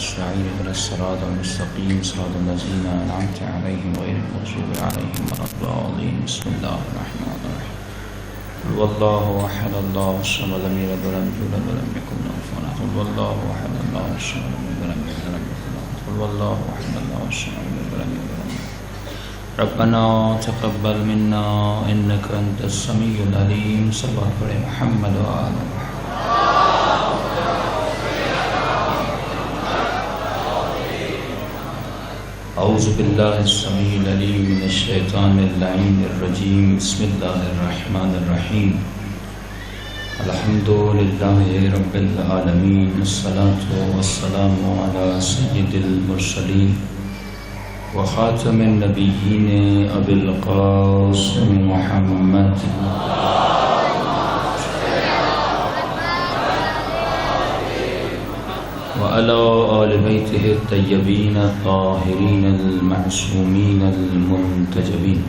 نستعين اهدنا الصراط المستقيم صراط الذين أنعمت عليهم غير المغضوب عليهم ولا الضالين. بسم الله الرحمن الرحيم. قل والله أحد الله الصمد لم يلد ولم يولد ولم يكن له كفوا أحد. قل والله أحد الله الصمد لم يلد ولم يولد ولم يكن له كفوا أحد. قل والله أحد الله الصمد لم يلد ولم يولد ولم يكن له. ربنا تقبل منا إنك أنت السميع العليم. صلى الله عليه محمد وآله. أعوذ بالله السميع العليم من الشيطان اللعين الرجيم. بسم الله الرحمن الرحيم. الحمد لله رب العالمين والصلاة والسلام على سيد المرسلين وخاتم النبيين أبي القاسم محمد وعلى آل بيته الطيبين الطاهرين المعصومين المنتجبين.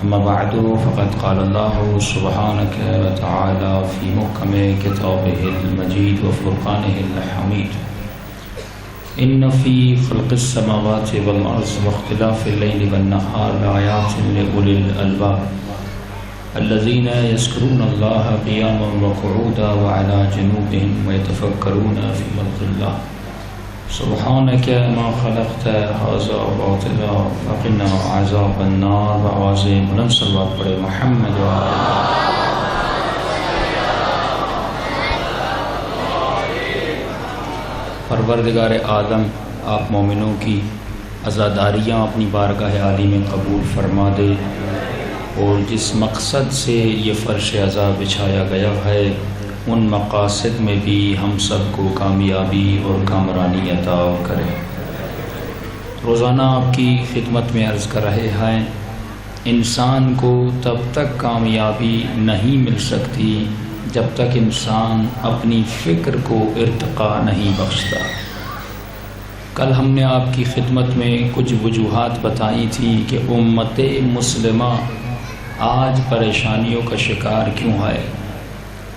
أما بعد فقد قال الله سبحانه وتعالى في محكم كتابه المجيد وفرقانه الحميد: إن في خلق السماوات والأرض واختلاف الليل والنهار لآيات لأولي الألباب الذين يذكرون الله قياما وقعودا وعلى جنوبهم ويتفكرون في خلق الله سبحانك ما خلقت هذا باطلا فقنا عذاب النار. بآواز بلند صلوات پڑھے محمد و پروردگار عالم، آپ مومنوں کی عزاداریاں اپنی بارگاہ عالی میں قبول فرما دے، اور جس مقصد سے یہ فرش عزا بچھایا گیا ہے ان مقاصد میں بھی ہم سب کو کامیابی اور کامرانی عطا کرے۔ روزانہ آپ کی خدمت میں عرض کر رہے ہیں، انسان کو تب تک کامیابی نہیں مل سکتی جب تک انسان اپنی فکر کو ارتقاء نہیں بخشتا۔ کل ہم نے آپ کی خدمت میں کچھ وجوہات بتائی تھی کہ امت مسلمہ آج پریشانیوں کا شکار کیوں ہے،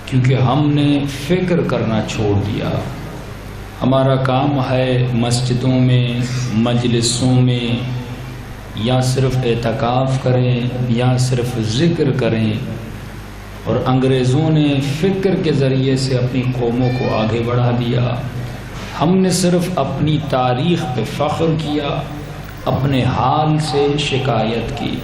کیونکہ ہم نے فکر کرنا چھوڑ دیا۔ ہمارا کام ہے مسجدوں میں، مجلسوں میں یا صرف اعتکاف کریں یا صرف ذکر کریں، اور انگریزوں نے فکر کے ذریعے سے اپنی قوموں کو آگے بڑھا دیا۔ ہم نے صرف اپنی تاریخ پہ فخر کیا، اپنے حال سے شکایت کی۔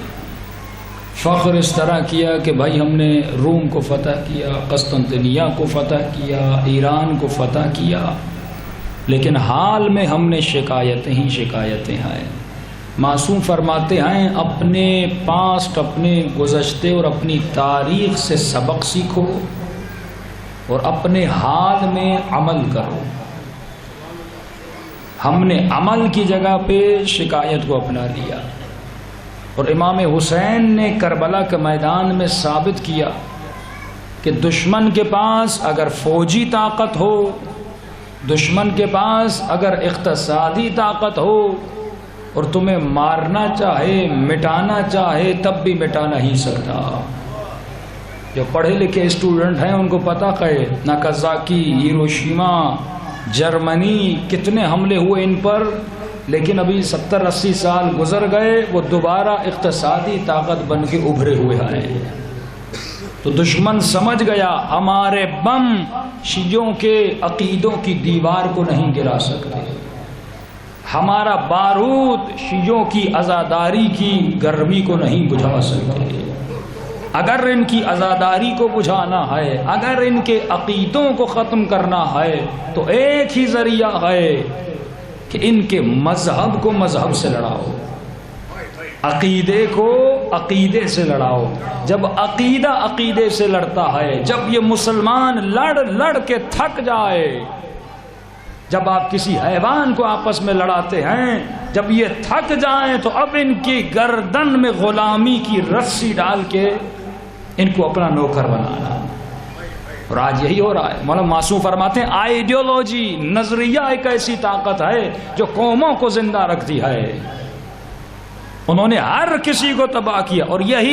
فخر اس طرح کیا کہ بھائی ہم نے روم کو فتح کیا، قسطنطنیہ کو فتح کیا، ایران کو فتح کیا، لیکن حال میں ہم نے شکایتیں ہی شکایتیں ہیں۔ معصوم فرماتے ہیں اپنے پاسٹ، اپنے گزشتے اور اپنی تاریخ سے سبق سیکھو اور اپنے حال میں عمل کرو۔ ہم نے عمل کی جگہ پہ شکایت کو اپنا لیا، اور امام حسین نے کربلا کے میدان میں ثابت کیا کہ دشمن کے پاس اگر فوجی طاقت ہو، دشمن کے پاس اگر اقتصادی طاقت ہو اور تمہیں مارنا چاہے، مٹانا چاہے، تب بھی مٹا نہیں سکتا۔ جو پڑھے لکھے اسٹوڈنٹ ہیں ان کو پتہ ہے ناکازاکی، ہیروشیما، جرمنی کتنے حملے ہوئے ان پر، لیکن ابھی 70-80 سال گزر گئے، وہ دوبارہ اقتصادی طاقت بن کے ابھرے ہوئے ہیں۔ تو دشمن سمجھ گیا ہمارے بم شیعوں کے عقیدوں کی دیوار کو نہیں گرا سکتے، ہمارا بارود شیعوں کی عزاداری کی گرمی کو نہیں بجھا سکتے۔ اگر ان کی عزاداری کو بجھانا ہے، اگر ان کے عقیدوں کو ختم کرنا ہے تو ایک ہی ذریعہ ہے کہ ان کے مذہب کو مذہب سے لڑاؤ، عقیدے کو عقیدے سے لڑاؤ۔ جب عقیدہ عقیدے سے لڑتا ہے، جب یہ مسلمان لڑ کے تھک جائے، جب آپ کسی حیوان کو آپس میں لڑاتے ہیں، جب یہ تھک جائیں تو اب ان کی گردن میں غلامی کی رسی ڈال کے ان کو اپنا نوکر بنانا۔ اور آج یہی ہو رہا ہے۔ مولانا معصوم فرماتے ہیں آئیڈیولوجی، نظریہ ایک ایسی طاقت ہے جو قوموں کو زندہ رکھتی ہے۔ انہوں نے ہر کسی کو تباہ کیا، اور یہی